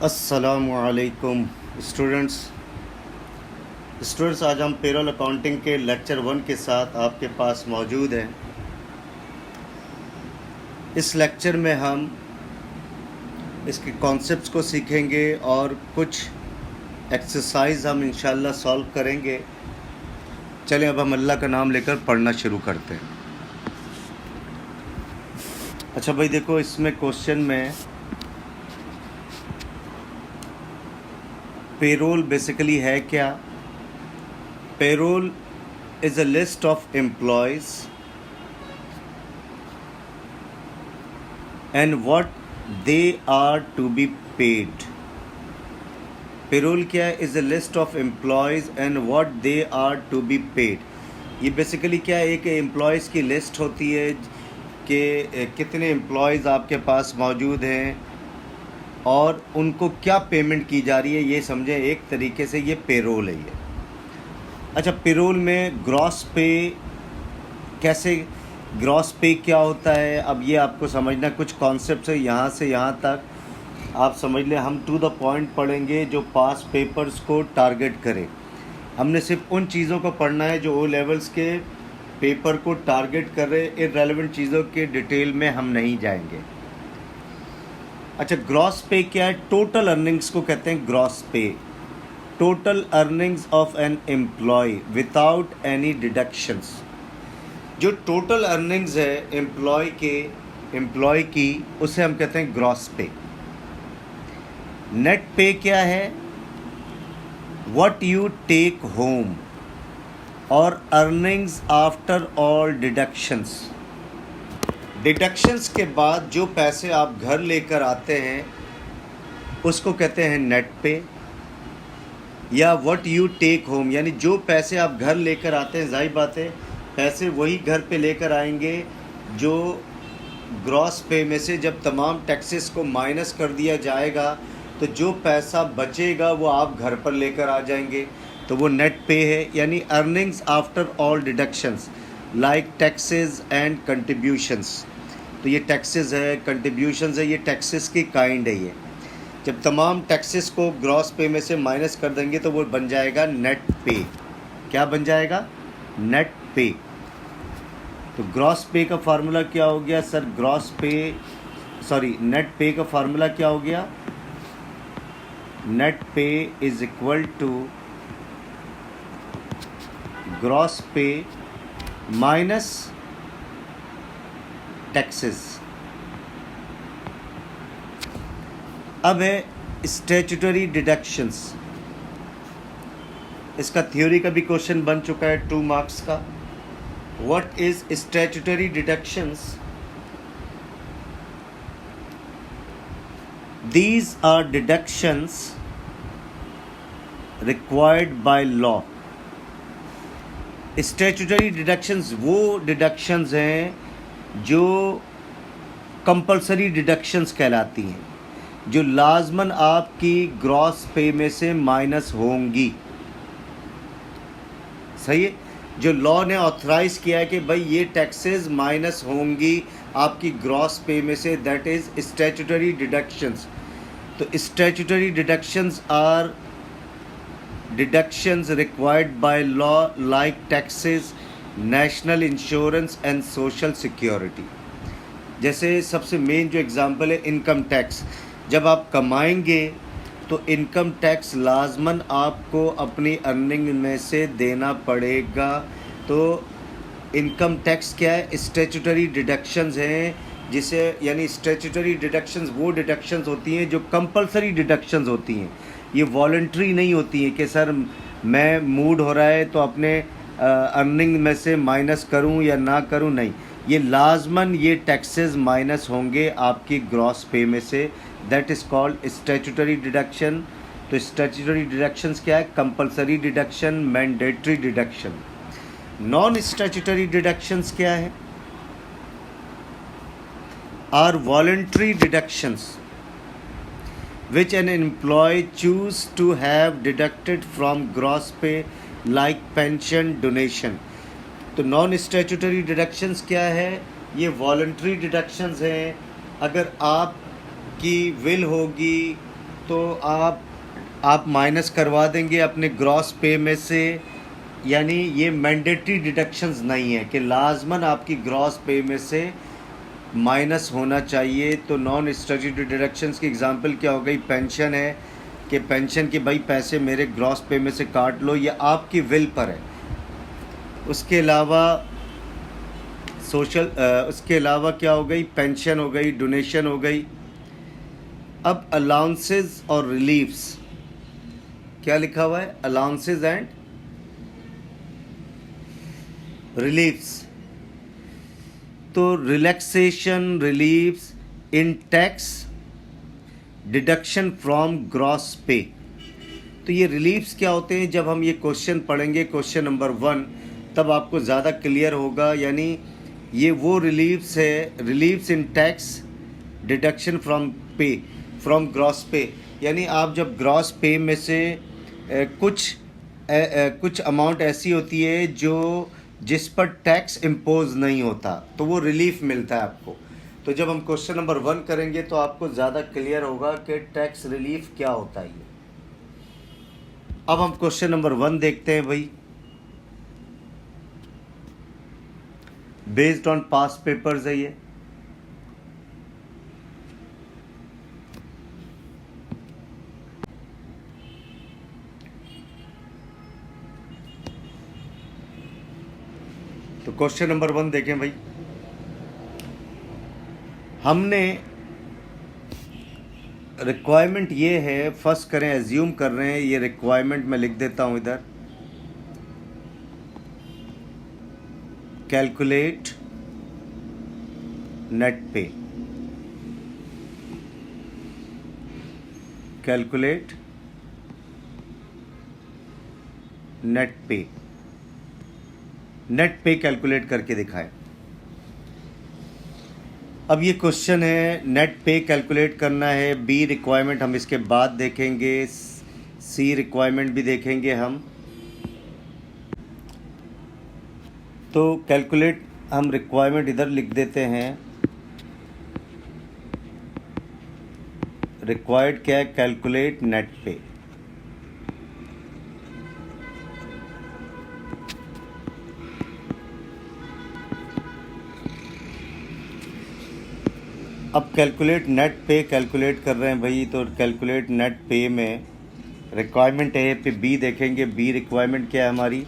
अस्सलामुअलैकुम स्टूडेंट्स। आज हम पेरोल अकाउंटिंग के लेक्चर 1 के साथ आपके पास मौजूद हैं। इस लेक्चर में हम इसके कॉन्सेप्ट्स को सीखेंगे और कुछ एक्सरसाइज हम इंशाल्लाह सॉल्व करेंगे। चलें अब हम अल्लाह का नाम लेकर पढ़ना शुरू करते हैं। अच्छा भाई देखो, इसमें क्वेश्चन में पेरोल बेसिकली है क्या? Payroll is a list of employees and what they are to be paid. Payroll क्या है? Is a list of employees and what they are to be paid. ये बेसिकली क्या है, एक एम्प्लॉयज़ की लिस्ट होती है कि कितने एम्प्लॉयज़ आपके पास मौजूद हैं और उनको क्या पेमेंट की जा रही है, ये समझें। एक तरीके से ये पेरोल है ये। अच्छा, पेरोल में ग्रॉस पे कैसे, ग्रॉस पे क्या होता है, अब ये आपको समझना। कुछ कॉन्सेप्ट्स है यहाँ से यहाँ तक आप समझ लें। हम टू द पॉइंट पढ़ेंगे जो पास पेपर्स को टारगेट करें। हमने सिर्फ उन चीज़ों को पढ़ना है जो ओ लेवल्स के पेपर को टारगेट कर रहे। इररेलेवेंट चीज़ों के डिटेल में हम नहीं जाएंगे। अच्छा, ग्रॉस पे क्या है? टोटल अर्निंग्स को कहते हैं gross pay. Total earnings of an employee without any deductions. जो टोटल अर्निंग्स है एम्प्लॉय की, उसे हम कहते हैं ग्रॉस पे। नेट पे क्या है? व्हाट यू टेक होम और earnings after all deductions. Deductions के बाद जो पैसे आप घर लेकर आते हैं उसको कहते हैं नेट पे या व्हाट यू टेक होम। यानी जो पैसे आप घर लेकर आते हैं, जाहिर बात है पैसे वही घर पे लेकर आएंगे जो ग्रॉस पे में से जब तमाम टैक्सेस को माइनस कर दिया जाएगा तो जो पैसा बचेगा वो आप घर पर लेकर आ जाएंगे, तो वो नेट पे है। यानी earnings after all deductions like taxes and contributions. तो ये टैक्सेस है, कंट्रीब्यूशंस है, ये टैक्सेस की काइंड है। ये जब तमाम टैक्सेस को ग्रॉस पे में से माइनस कर देंगे तो वो बन जाएगा नेट पे। क्या बन जाएगा? नेट पे। तो ग्रॉस पे का फार्मूला क्या हो गया सर? नेट पे का फार्मूला क्या हो गया? नेट पे इज इक्वल टू ग्रॉस पे माइनस टैक्सेस। अब है स्टैट्यूटरी डिडक्शंस। इसका थ्योरी का भी क्वेश्चन बन चुका है 2 मार्क्स का। What is statutory deductions? These are deductions required by law. Statutory deductions वो डिडक्शंस हैं जो कंपलसरी डिडक्शंस कहलाती हैं, जो लाजमन आपकी ग्रॉस पे में से माइनस होंगी। सही है? जो लॉ ने ऑथराइज किया है कि भाई ये टैक्सेस माइनस होंगी आपकी ग्रॉस पे में से, दैट इज स्टैट्यूटरी डिडक्शंस। तो statutory deductions are deductions required by law like taxes, national insurance and social security. जैसे सबसे मेन जो एग्जांपल है इनकम टैक्स। जब आप कमाएंगे तो इनकम टैक्स लाजमन आपको अपनी अर्निंग में से देना पड़ेगा। तो इनकम टैक्स क्या है? स्टैट्यूटरी डिडक्शंस हैं, जिसे यानी स्टैट्यूटरी डिडक्शंस वो डिडक्शंस होती हैं जो कंपलसरी डिडक्शंस होती हैं। ये वॉलंटरी नहीं होती हैं कि सर मैं मूड हो रहा है तो अपने अर्निंग में से माइनस करूं या ना करूं। नहीं, ये लाजमन ये टैक्सेस माइनस होंगे आपकी ग्रॉस पे में से। That is called statutory deduction. तो स्टैट्यूटरी डिडक्शंस क्या है? Compulsory deduction, mandatory deduction. Non statutory deductions क्या है? Are voluntary deductions which an employee choose to have deducted from gross pay like pension donation। तो non statutory deductions क्या है? ये voluntary deductions हैं। अगर आपकी विल होगी तो आप माइनस करवा देंगे अपने ग्रॉस पे में से, यानी ये मैंडेटरी डिडक्शंस नहीं है कि लाजमन आपकी ग्रॉस पे में से माइनस होना चाहिए। तो नॉन स्टैट्यूटरी डिडक्शंस की एग्जांपल क्या हो गई? पेंशन है कि पेंशन के भाई पैसे मेरे ग्रॉस पे में से काट लो, ये आपकी विल पर है। उसके अलावा उसके अलावा क्या हो गई? पेंशन हो गई, डोनेशन हो गई। अब अलाउंसेस और रिलीफ्स, क्या लिखा हुआ है? Allowances and reliefs. तो relaxation, reliefs in tax, deduction from gross pay. तो ये रिलीफ्स क्या होते हैं? जब हम ये क्वेश्चन पढ़ेंगे, क्वेश्चन नंबर 1, तब आपको ज़्यादा क्लियर होगा। यानी ये वो रिलीफ्स है, reliefs in tax, deduction from पे, फ्रॉम ग्रॉस पे। यानी आप जब ग्रॉस पे में से कुछ अमाउंट ऐसी होती है जिस पर टैक्स इम्पोज नहीं होता, तो वो रिलीफ मिलता है आपको। तो जब हम क्वेश्चन नंबर 1 करेंगे तो आपको ज़्यादा क्लियर होगा कि टैक्स रिलीफ क्या होता है ये। अब हम क्वेश्चन नंबर 1 देखते हैं भाई। बेस्ड ऑन पास्ट पेपर्स है ये। तो क्वेश्चन नंबर 1 देखें भाई। हमने रिक्वायरमेंट ये है, फर्स्ट करें, एज्यूम कर रहे हैं, ये रिक्वायरमेंट मैं लिख देता हूं इधर। कैलकुलेट नेट पे, कैलकुलेट नेट पे, नेट पे कैलकुलेट करके दिखाएं। अब ये क्वेश्चन है, नेट पे कैलकुलेट करना है। बी रिक्वायरमेंट हम इसके बाद देखेंगे, सी रिक्वायरमेंट भी देखेंगे हम। तो कैलकुलेट हम रिक्वायरमेंट इधर लिख देते हैं। रिक्वायर्ड क्या है? कैलकुलेट नेट पे। अब कैलकुलेट नेट पे कैलकुलेट कर रहे हैं भाई। तो कैलकुलेट नेट पे में रिक्वायरमेंट ए पे बी देखेंगे। बी रिक्वायरमेंट क्या है हमारी?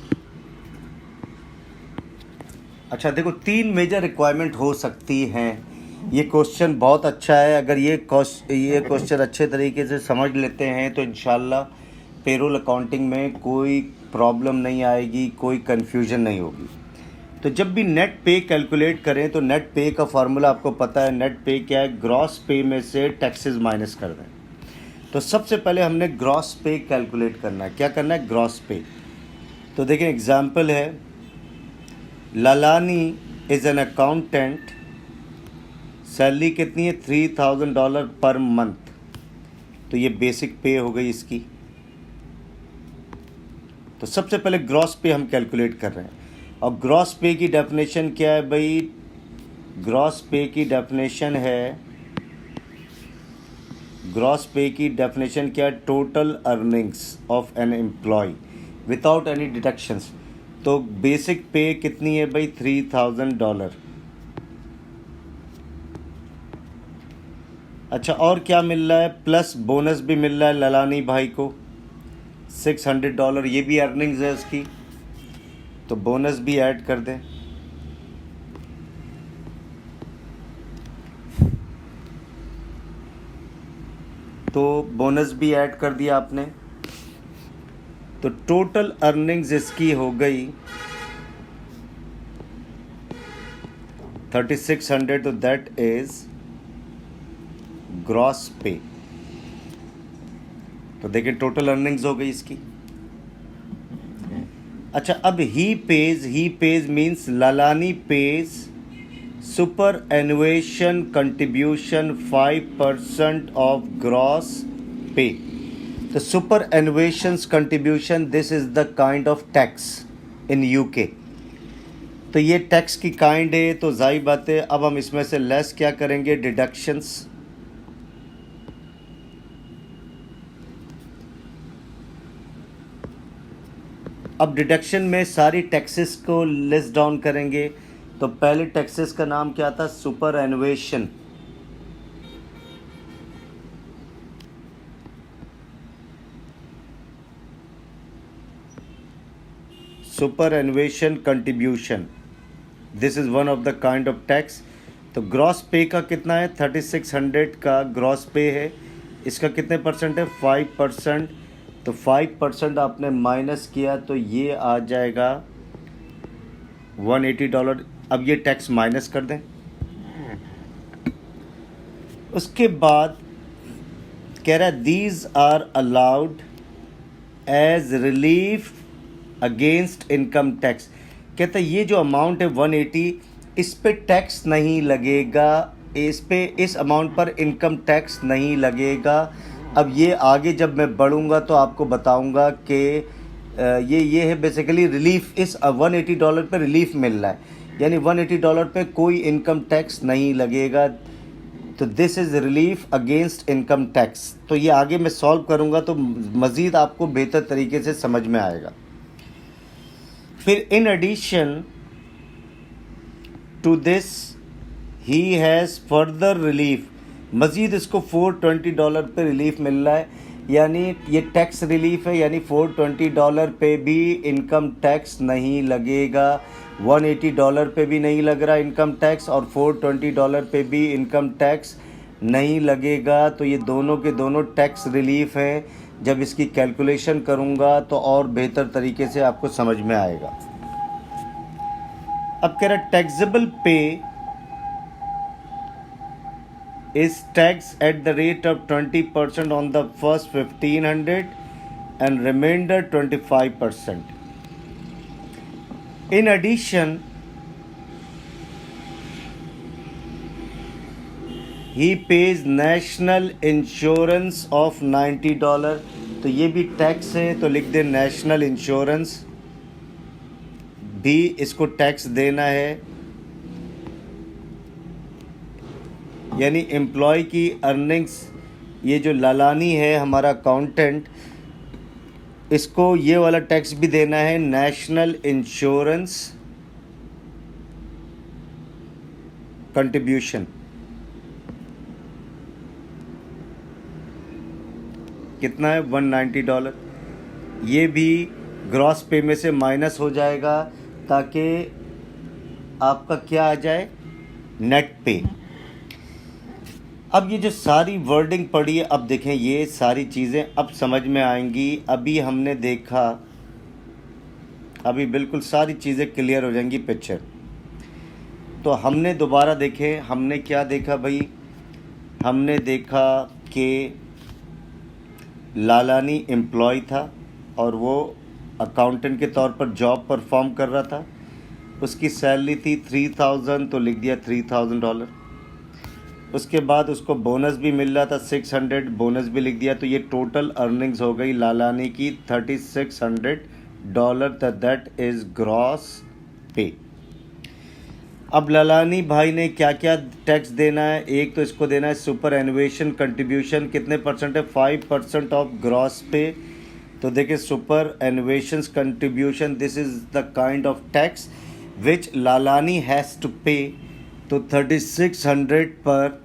अच्छा देखो, 3 मेजर रिक्वायरमेंट हो सकती हैं। ये क्वेश्चन बहुत अच्छा है। अगर ये क्वेश्चन अच्छे तरीके से समझ लेते हैं तो इंशाल्लाह पेरोल अकाउंटिंग में कोई प्रॉब्लम नहीं आएगी, कोई कन्फ्यूजन नहीं होगी। तो जब भी नेट पे कैलकुलेट करें तो नेट पे का फार्मूला आपको पता है। नेट पे क्या है? ग्रॉस पे में से टैक्सेस माइनस कर दें। तो सबसे पहले हमने ग्रॉस पे कैलकुलेट करना है। क्या करना है? Gross pay. तो देखें, एग्जाम्पल है, Lalani is an accountant, salary कितनी है? $3000 पर मंथ। तो ये बेसिक पे हो गई इसकी। तो सबसे पहले ग्रॉस पे हम कैलकुलेट कर रहे हैं। और ग्रॉस पे की डेफिनेशन क्या है भाई? ग्रॉस पे की डेफिनेशन है, ग्रॉस पे की डेफिनेशन क्या है? Total earnings of an employee without any deductions. तो बेसिक पे कितनी है भाई? $3000। अच्छा, और क्या मिल रहा है? प्लस बोनस भी मिल रहा है ललानी भाई को $600। ये भी अर्निंग्स है उसकी, तो बोनस भी ऐड कर दें। तो बोनस भी ऐड कर दिया आपने। तो टोटल अर्निंग्स इसकी हो गई 3600। तो दैट इज ग्रॉस पे। तो देखिए टोटल अर्निंग्स हो गई इसकी। अच्छा, अब ही page means Lalani page superannuation contribution 5% of gross pay. तो superannuations contribution, this is the kind of tax in UK. तो ये टैक्स की काइंड है। तो जाहिर बात है, अब हम इसमें से लेस क्या करेंगे? डिडक्शंस। अब डिडक्शन में सारी टैक्सेस को लिस्ट डाउन करेंगे। तो पहले टैक्सेस का नाम क्या था? Superannuation. Superannuation contribution, this is one of the kind of tax. तो ग्रॉस पे का कितना है? 3600 का ग्रॉस पे है। इसका कितने परसेंट है? 5%। तो 5% आपने माइनस किया तो ये आ जाएगा $180। अब ये टैक्स माइनस कर दें। उसके बाद कह रहा है these are allowed as relief against income tax. कहता है ये जो अमाउंट है 180, इस पे टैक्स नहीं लगेगा, इस अमाउंट पर इनकम टैक्स नहीं लगेगा। अब ये आगे जब मैं बढ़ूँगा तो आपको बताऊँगा कि ये है बेसिकली रिलीफ। इस $180 पे रिलीफ मिल रहा है, यानी $180 पे कोई इनकम टैक्स नहीं लगेगा। तो this is relief against income tax. तो ये आगे मैं सॉल्व करूँगा तो मज़ीद आपको बेहतर तरीके से समझ में आएगा। फिर in addition to this he has further relief, मज़ीद इसको $420 पे रिलीफ मिल रहा है, यानी ये टैक्स रिलीफ है, यानी $420 पे भी इनकम टैक्स नहीं लगेगा। $180 पे भी नहीं लग रहा इनकम टैक्स और $420 पे भी इनकम टैक्स नहीं लगेगा। तो ये दोनों के दोनों टैक्स रिलीफ हैं। जब इसकी कैलकुलेशन करूँगा तो और बेहतर तरीके से आपको समझ में आएगा। अब कह रहा टैक्सेबल पे is taxed at the rate of 20% on the first 1500 and remainder 25%. In addition, he pays national insurance of $90। तो ये भी टैक्स है, तो लिख दे नेशनल इंश्योरेंस भी इसको टैक्स देना है। यानी एम्प्लॉय की अर्निंग्स, ये जो लालानी है हमारा अकाउंटेंट, इसको ये वाला टैक्स भी देना है, नेशनल इंश्योरेंस कंट्रीब्यूशन। कितना है? $190। ये भी ग्रॉस पे में से माइनस हो जाएगा ताकि आपका क्या आ जाए? नेट पे। अब ये जो सारी वर्डिंग पढ़ी है, अब देखें ये सारी चीज़ें अब समझ में आएंगी। अभी हमने देखा, अभी बिल्कुल सारी चीज़ें क्लियर हो जाएंगी पिक्चर। तो हमने दोबारा देखें, हमने क्या देखा भाई? हमने देखा कि लालानी एम्प्लॉय था और वो अकाउंटेंट के तौर पर जॉब परफॉर्म कर रहा था। उसकी सैलरी थी 3000, तो लिख दिया $3000। उसके बाद उसको बोनस भी मिल रहा था 600, बोनस भी लिख दिया। तो ये टोटल अर्निंग्स हो गई लालानी की $3600, दैट इज़ ग्रॉस पे। अब लालानी भाई ने क्या क्या टैक्स देना है? एक तो इसको देना है सुपर एनुएशन कंट्रीब्यूशन, कितने परसेंट है? 5% ऑफ ग्रॉस पे। तो देखिए superannuations contribution, this is the kind of tax which Lalani has to pay. तो 3600 पर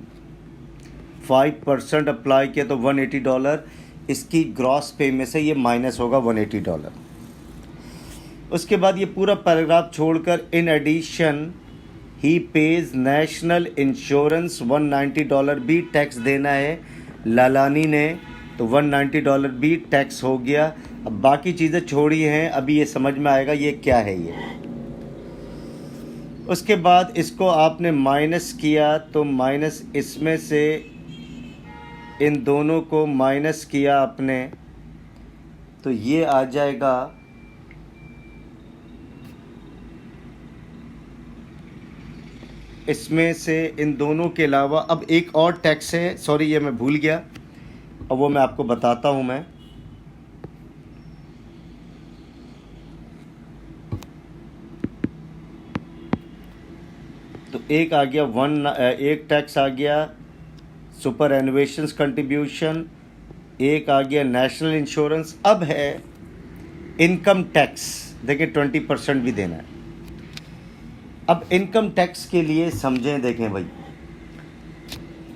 5% अप्लाई किया तो $180, इसकी ग्रॉस पे में से ये माइनस होगा $180। उसके बाद ये पूरा पैराग्राफ छोड़कर in addition he pays national insurance $190 भी टैक्स देना है लालानी ने। तो $190 भी टैक्स हो गया। अब बाकी चीज़ें छोड़ी हैं, अभी ये समझ में आएगा ये क्या है ये। उसके बाद इसको आपने माइनस किया तो माइनस इसमें से इन दोनों को माइनस किया आपने तो ये आ जाएगा इसमें से इन दोनों के अलावा अब एक और टैक्स है, सॉरी ये मैं भूल गया, अब वो मैं आपको बताता हूँ मैं। तो एक आ गया एक टैक्स आ गया सुपर एनुएशंस कंट्रीब्यूशन, एक आ गया नेशनल इंश्योरेंस। अब है इनकम टैक्स देखिए 20% भी देना है। अब इनकम टैक्स के लिए समझें, देखें भाई,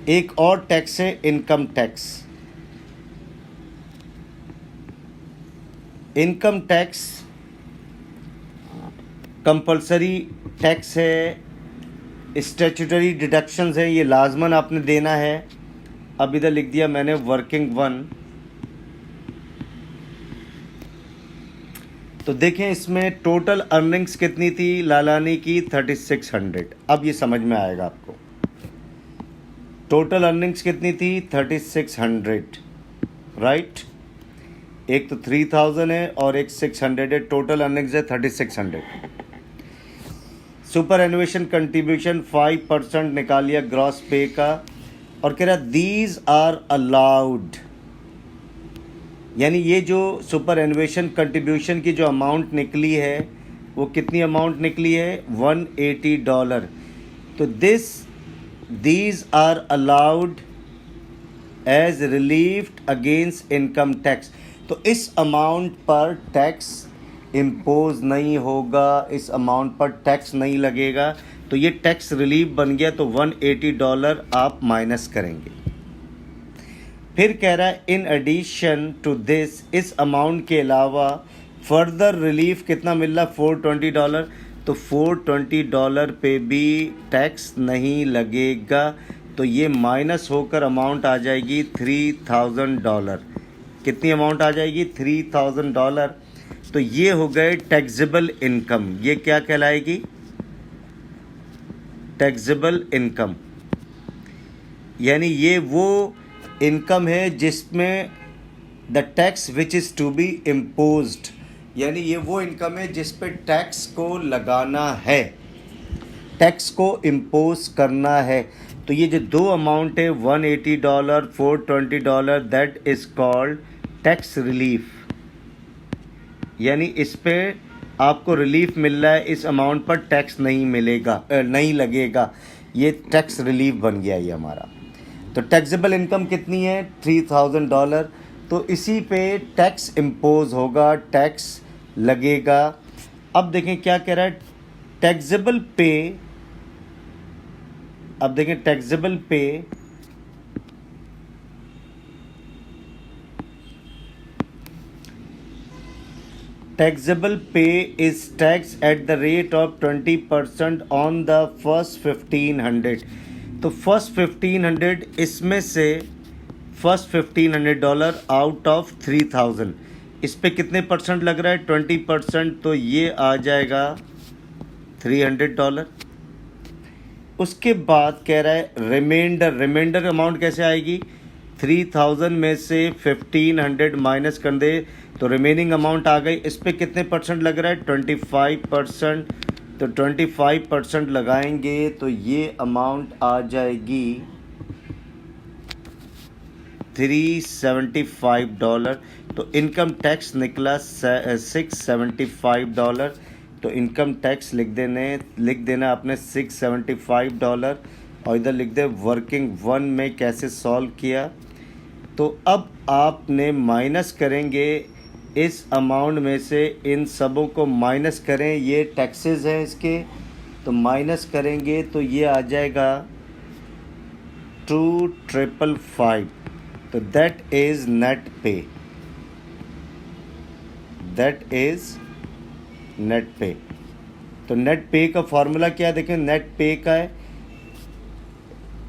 एक और टैक्स है income tax. Income tax compulsory tax है, स्टैट्यूटरी डिडक्शंस है, ये लाजमन आपने देना है। अब इधर लिख दिया मैंने वर्किंग वन। तो देखें इसमें टोटल अर्निंग्स कितनी थी लालानी की, 3600। अब ये समझ में आएगा आपको। टोटल अर्निंग्स कितनी थी, 3600, राइट। एक तो 3000 है और एक 600 है, टोटल अर्निंग्स है 3600। सुपर एनुएशन कंट्रीब्यूशन 5% निकाल लिया ग्रॉस पे का, और कह रहा दीज आर अलाउड, यानी ये जो सुपर एनुएशन कंट्रीब्यूशन की जो अमाउंट निकली है वो कितनी अमाउंट निकली है, $180। तो these are allowed as relieved against income tax. तो इस अमाउंट पर टैक्स इम्पोज नहीं होगा, इस अमाउंट पर टैक्स नहीं लगेगा, तो ये टैक्स रिलीफ बन गया। तो $180 आप माइनस करेंगे। फिर कह रहा है इन एडिशन टू दिस, इस अमाउंट के अलावा फर्दर रिलीफ कितना मिल रहा, $420। तो $420 पे भी टैक्स नहीं लगेगा। तो ये माइनस होकर अमाउंट आ जाएगी $3000। कितनी अमाउंट आ जाएगी, $3000। तो ये हो गए टैक्सेबल इनकम। ये क्या कहलाएगी, टैक्सेबल इनकम, यानी ये वो इनकम है जिसमें the tax which is to be imposed, यानी ये वो इनकम है जिस पे टैक्स को लगाना है, टैक्स को इम्पोज करना है। तो ये जो दो अमाउंट है $180, $420, that is called tax relief, यानी इस पे आपको रिलीफ मिल रहा है, इस अमाउंट पर टैक्स नहीं मिलेगा, नहीं लगेगा। ये टैक्स रिलीफ बन गया ये हमारा। तो टैक्सेबल इनकम कितनी है, $3000। तो इसी पे टैक्स इम्पोज होगा, टैक्स लगेगा। अब देखें क्या कह रहा है, टैक्सेबल पे। अब देखें टैक्सेबल पे taxable pay is taxed at the rate of 20% on the first 1500। तो फर्स्ट 1500 इसमें से फर्स्ट $1500 आउट ऑफ 3000, इस पे कितने परसेंट लग रहा है, 20%। तो ये आ जाएगा $300। उसके बाद कह रहा है रिमाइंडर अमाउंट कैसे आएगी, 3000 में से 1500 माइनस कर दे तो रिमेनिंग अमाउंट आ गई। इस पे कितने परसेंट लग रहा है, 25%। तो 25% लगाएंगे तो ये अमाउंट आ जाएगी $375। तो इनकम टैक्स निकला $675। तो इनकम टैक्स लिख देना आपने $675, और इधर लिख दे वर्किंग वन में कैसे सॉल्व किया। तो अब आपने माइनस करेंगे इस अमाउंट में से, इन सबों को माइनस करें, ये टैक्सेस हैं इसके, तो माइनस करेंगे तो ये आ जाएगा 2555। तो दैट इज़ नेट पे, दैट इज़ नेट पे। तो नेट पे का फॉर्मूला क्या है, देखें नेट पे का है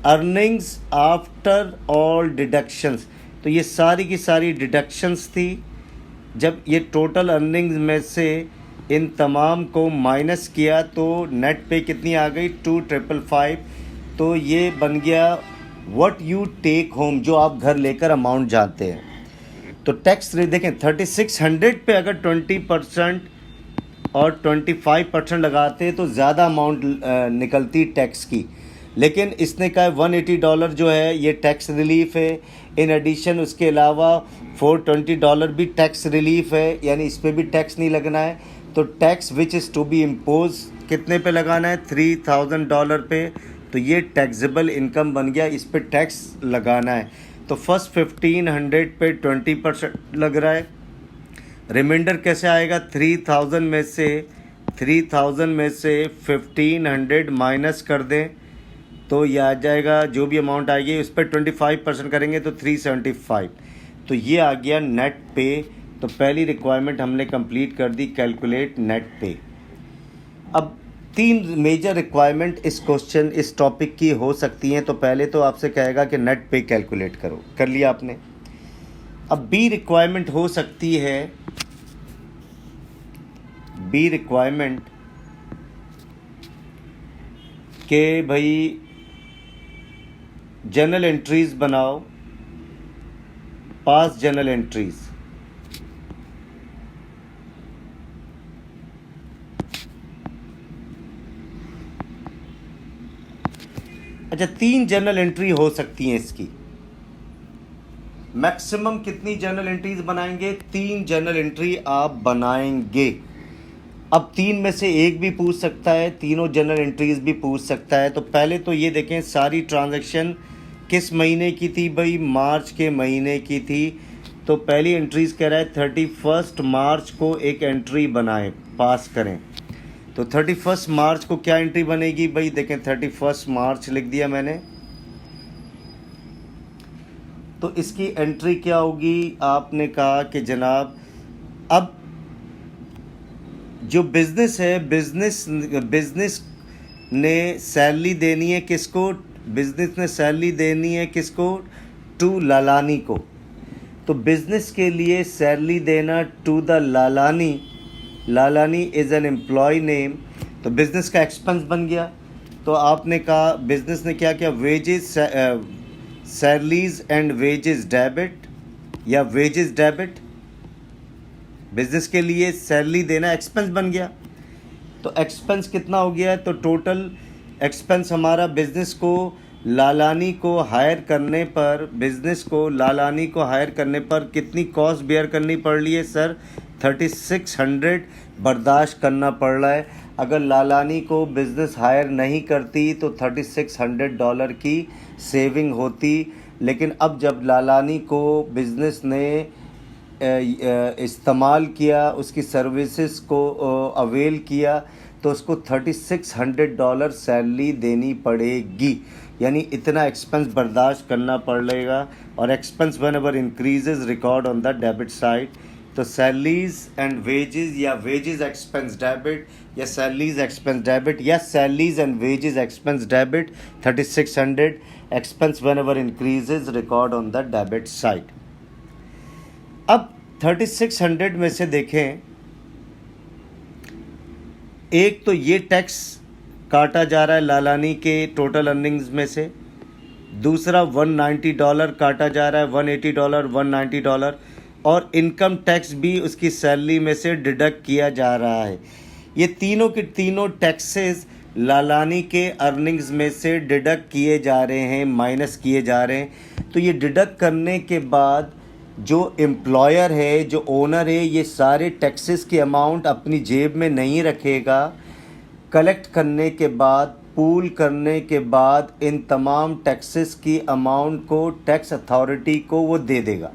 अर्निंग्स आफ्टर ऑल डिडक्शंस। तो ये सारी की सारी डिडक्शंस थी। जब ये टोटल अर्निंग्स में से इन तमाम को माइनस किया तो नेट पे कितनी आ गई, 2555। तो ये बन गया व्हाट यू टेक होम, जो आप घर लेकर अमाउंट जानते हैं। तो टैक्स रेट देखें 3600 पे अगर 20% और 25% लगाते तो ज़्यादा अमाउंट निकलती टैक्स की, लेकिन इसने कहा $180 जो है ये टैक्स रिलीफ है। इन एडिशन उसके अलावा $420 भी टैक्स रिलीफ है, यानी इस पर भी टैक्स नहीं लगना है। तो tax which is to be impose कितने पे लगाना है, $3000 पे। तो ये टैक्सेबल इनकम बन गया, इस पे टैक्स लगाना है। तो फर्स्ट 1500 पे 20% लग रहा है, रिमाइंडर कैसे आएगा? 3000 में से 1500 माइनस कर दें तो ये आ जाएगा, जो भी अमाउंट आएगी उस पर 25% करेंगे तो 375। तो ये आ गया नेट पे। तो पहली रिक्वायरमेंट हमने कंप्लीट कर दी, कैलकुलेट नेट पे। अब 3 मेजर रिक्वायरमेंट इस क्वेश्चन, इस टॉपिक की हो सकती हैं। तो पहले तो आपसे कहेगा कि नेट पे कैलकुलेट करो, कर लिया आपने। अब बी रिक्वायरमेंट हो सकती है, बी रिक्वायरमेंट के भाई जर्नल एंट्रीज बनाओ, पास जर्नल एंट्रीज। अच्छा, 3 जर्नल एंट्री हो सकती हैं इसकी। मैक्सिमम कितनी जर्नल एंट्रीज बनाएंगे? 3 जर्नल एंट्री आप बनाएंगे। अब 3 में से एक भी पूछ सकता है, तीनों जर्नल एंट्रीज भी पूछ सकता है। तो पहले तो ये देखें सारी ट्रांजैक्शन किस महीने की थी भाई? मार्च के महीने की थी। तो पहली एंट्रीज कह रहा है 31 मार्च को एक एंट्री बनाएं, पास करें। तो 31 मार्च को क्या एंट्री बनेगी भाई? देखें 31 मार्च लिख दिया मैंने। तो इसकी एंट्री क्या होगी? आपने कहा कि जनाब अब जो बिजनेस है, बिजनेस ने सैलरी देनी है किसको? बिजनेस ने सैलरी देनी है किसको? टू लालानी को। तो बिजनेस के लिए सैलरी देना to the Lalani, Lalani is an employee name. तो बिजनेस का एक्सपेंस बन गया। तो आपने कहा बिजनेस ने क्या किया? Wages, salaries and wages debit या वेजेस डेबिट। बिजनेस के लिए सैलरी देना एक्सपेंस बन गया। तो एक्सपेंस कितना हो गया? तो टोटल एक्सपेंस हमारा बिजनेस को लालानी को हायर करने पर, बिजनेस को लालानी को हायर करने पर कितनी कॉस्ट बेयर करनी पड़ रही है सर? 3600 बर्दाश्त करना पड़ रहा है। अगर लालानी को बिज़नेस हायर नहीं करती तो $3600 की सेविंग होती। लेकिन अब जब लालानी को बिज़नेस ने इस्तेमाल किया, उसकी सर्विसेज को अवेल किया, तो उसको $3600 सैलरी देनी पड़ेगी। यानी इतना एक्सपेंस बर्दाश्त करना पड़ेगा। और expense one ever increases record on the debit side. तो सैलरीज एंड वेजेस या वेजेस एक्सपेंस डेबिट या सैलरीज एक्सपेंस डेबिट या salaries and wages expense debit 3600 expense one ever increases record on the debit side. अब 3600 में से देखें, एक तो ये टैक्स काटा जा रहा है लालानी के टोटल अर्निंग्स में से। दूसरा $190 काटा जा रहा है, $180, $190। और इनकम टैक्स भी उसकी सैलरी में से डिडक्ट किया जा रहा है। ये तीनों के तीनों टैक्सेस लालानी के अर्निंग्स में से डिडक्ट किए जा रहे हैं, माइनस किए जा रहे हैं। तो ये डिडक्ट करने के बाद जो एम्प्लॉयर है, जो ओनर है, ये सारे टैक्सेस के अमाउंट अपनी जेब में नहीं रखेगा। कलेक्ट करने के बाद, पूल करने के बाद इन तमाम टैक्सेस की अमाउंट को टैक्स अथॉरिटी को वो दे देगा,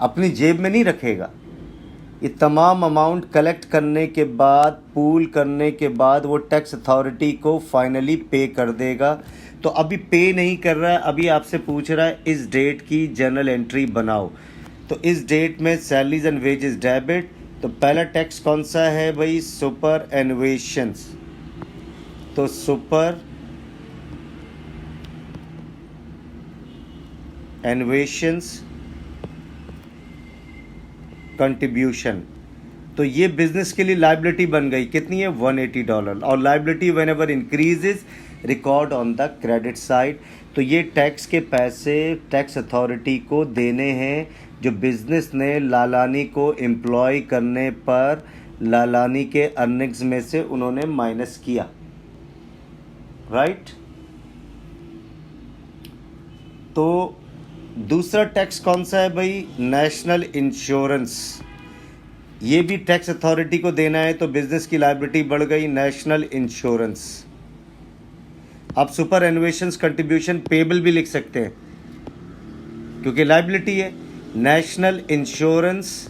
अपनी जेब में नहीं रखेगा। ये तमाम अमाउंट कलेक्ट करने के बाद, पूल करने के बाद वो टैक्स अथॉरिटी को फाइनली पे कर देगा। तो अभी पे नहीं कर रहा है, अभी आपसे पूछ रहा है इस डेट की जर्नल एंट्री बनाओ। तो इस डेट में सैलरीज एंड वेजेस डेबिट। तो पहला टैक्स कौन सा है भाई? सुपर एनुएशंस। तो सुपर एनुएशंस कंट्रीब्यूशन। तो ये बिजनेस के लिए लाइबिलिटी बन गई, कितनी है? $180। और liability when ever increases record on the credit side. तो ये टैक्स के पैसे टैक्स अथॉरिटी को देने हैं जो बिजनेस ने लालानी को एम्प्लॉय करने पर लालानी के अर्निंग्स में से उन्होंने माइनस किया, राइट। तो दूसरा टैक्स कौन सा है भाई? National insurance. ये भी टैक्स अथॉरिटी को देना है। तो बिजनेस की लायबिलिटी बढ़ गई, नेशनल इंश्योरेंस। आप सुपर एनुएशंस कंट्रीब्यूशन पेबल भी लिख सकते हैं क्योंकि लायबिलिटी है। नेशनल इंश्योरेंस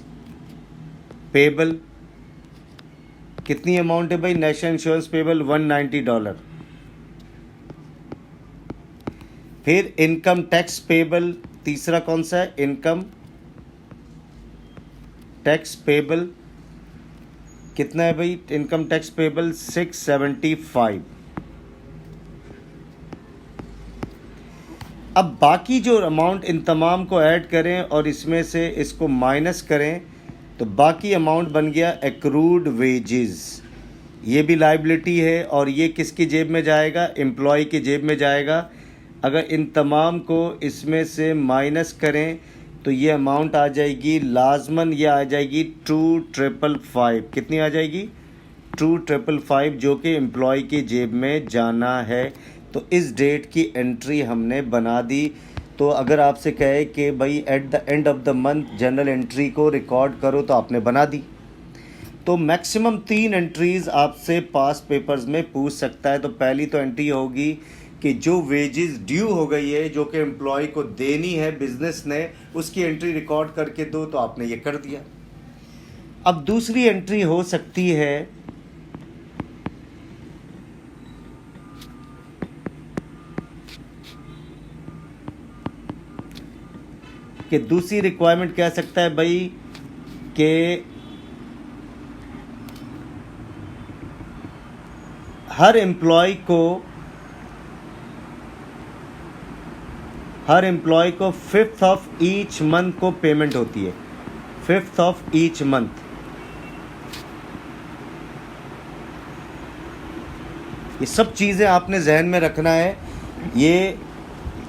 पेबल कितनी अमाउंट है भाई? National insurance payable $190। फिर इनकम टैक्स पेबल, तीसरा कौन सा है? इनकम टैक्स पेबल कितना है भाई? Income tax payable 675। अब बाकी जो अमाउंट इन तमाम को ऐड करें और इसमें से इसको माइनस करें तो बाकी अमाउंट बन गया एक्रूड वेजेस। ये भी लाइबिलिटी है और ये किसकी जेब में जाएगा? एम्प्लॉय की जेब में जाएगा। अगर इन तमाम को इसमें से माइनस करें तो ये अमाउंट आ जाएगी लाजमन, ये आ जाएगी 2555। कितनी आ जाएगी? 2555, जो कि एम्प्लॉय की जेब में जाना है। तो इस डेट की एंट्री हमने बना दी। तो अगर आपसे कहे कि भाई at the end of the month general entry को रिकॉर्ड करो तो आपने बना दी। तो मैक्सिमम 3 एंट्रीज़ आपसे पास पेपर्स में पूछ सकता है। तो पहली तो एंट्री होगी कि जो वेजेस ड्यू हो गई है, जो कि एम्प्लॉय को देनी है बिजनेस ने, उसकी एंट्री रिकॉर्ड करके दो, तो आपने ये कर दिया। अब दूसरी एंट्री हो सकती है कि दूसरी रिक्वायरमेंट कह सकता है भाई कि हर एम्प्लॉय को 5th ऑफ ईच मंथ को पेमेंट होती है। 5th of each month. ये सब चीज़ें आपने जहन में रखना है। ये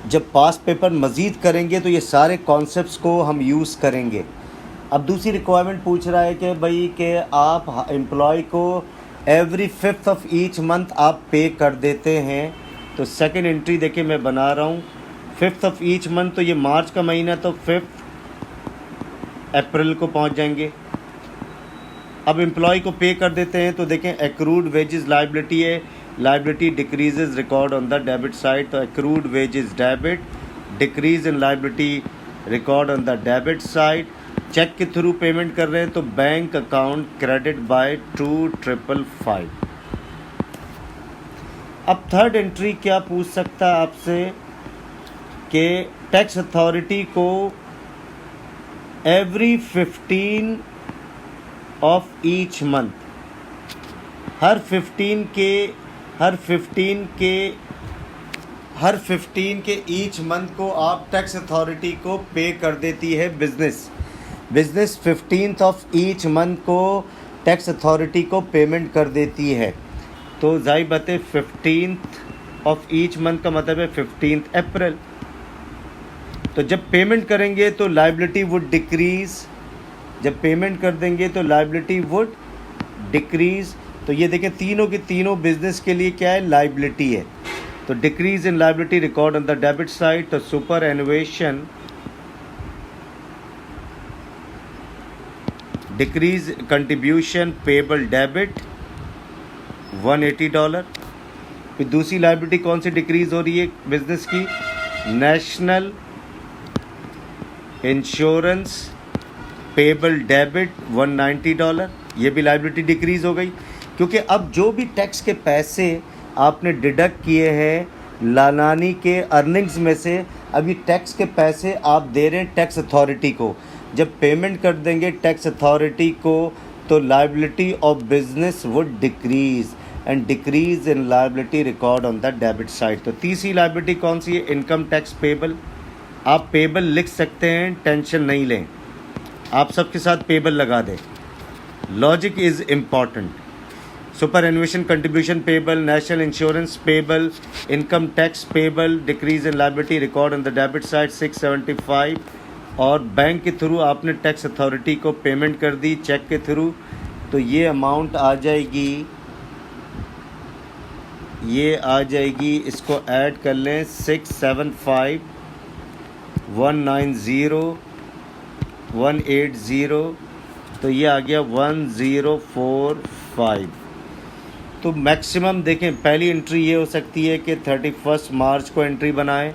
जब पास पेपर मज़ीद करेंगे तो ये सारे कॉन्सेप्ट्स को हम यूज़ करेंगे। अब दूसरी रिक्वायरमेंट पूछ रहा है कि भाई कि आप एम्प्लॉय को every 5th of each month आप पे कर देते हैं। तो सेकंड एंट्री देखिए मैं बना रहा हूँ। 5th ऑफ ईच मंथ, तो ये मार्च का महीना, तो 5 अप्रैल को पहुँच जाएंगे। अब एम्प्लॉय को पे कर देते हैं तो देखें एक्रूड वेजेस लाइबिलिटी है, liability decreases record on the debit side. तो accrued wages debit, decrease in liability record on the debit side. Check के थ्रू पेमेंट कर रहे हैं तो बैंक अकाउंट क्रेडिट बाय 2555। अब थर्ड एंट्री क्या पूछ सकता है आपसे कि टैक्स अथॉरिटी को एवरी 15 ऑफ ईच मंथ, हर 15 के ईच मंथ को आप टैक्स अथॉरिटी को पे कर देती है business 15th of each month को टैक्स अथॉरिटी को पेमेंट कर देती है। तो जाहिर बात है 15th ऑफ ईच मंथ का मतलब है 15th अप्रैल। तो जब पेमेंट करेंगे तो लाइबिलिटी वुड डिक्रीज़, जब पेमेंट कर देंगे तो लाइबिलिटी वुड डिक्रीज़। तो ये देखें तीनों के तीनों बिजनेस के लिए क्या है? लाइबिलिटी है। तो decrease in liability record on the debit side. तो superannuation decrease contribution payable debit $180। फिर दूसरी लाइबिलिटी कौन सी डिक्रीज हो रही है बिजनेस की? National insurance payable debit $190। ये भी लाइबिलिटी डिक्रीज हो गई, क्योंकि अब जो भी टैक्स के पैसे आपने डिडक्ट किए हैं लानानी के अर्निंग्स में से, अभी टैक्स के पैसे आप दे रहे हैं टैक्स अथॉरिटी को। जब पेमेंट कर देंगे टैक्स अथॉरिटी को तो liability of business would decrease and decrease in liability record on the debit side. तो तीसरी लाइबिलिटी कौन सी है? Income tax payable. आप पेबल लिख सकते हैं, टेंशन नहीं लें, आप सबके साथ पेबल लगा दें। Logic is important. Superannuation contribution payable, national insurance payable, income tax payable, decrease in liability record on the debit side 675। और बैंक के थ्रू आपने टैक्स अथॉरिटी को पेमेंट कर दी चेक के थ्रू, तो ये अमाउंट आ जाएगी, इसको ऐड कर लें 675 190 180, तो ये आ गया 1045। तो मैक्सिमम देखें पहली एंट्री ये हो सकती है कि 31 मार्च को एंट्री बनाएं।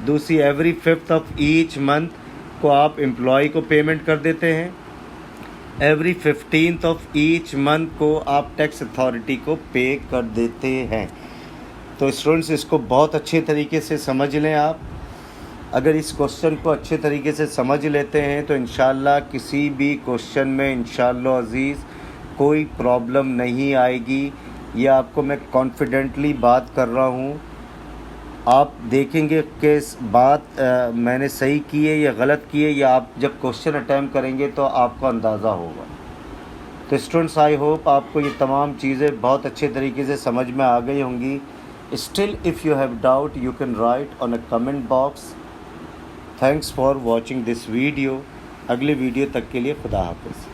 दूसरी every 5th of each month को आप एम्प्लॉय को पेमेंट कर देते हैं। Every 15th of each month को आप टैक्स अथॉरिटी को पे कर देते हैं। तो स्टूडेंट्स इसको बहुत अच्छे तरीके से समझ लें आप। अगर इस क्वेश्चन को अच्छे तरीके से समझ लेते हैं तो इंशाल्लाह किसी भी क्वेश्चन में इंशाल्लाह अज़ीज़ कोई प्रॉब्लम नहीं आएगी। ये आपको मैं कॉन्फिडेंटली बात कर रहा हूँ। आप देखेंगे कि इस बात मैंने सही की है या गलत की है, या आप जब क्वेश्चन अटैम्प्ट करेंगे तो आपको अंदाज़ा होगा। तो स्टूडेंट्स आई होप आपको ये तमाम चीज़ें बहुत अच्छे तरीके से समझ में आ गई होंगी। Still if you have doubt you can write on a comment box. Thanks for watching this video. अगले वीडियो तक के लिए खुदा हाफिज़।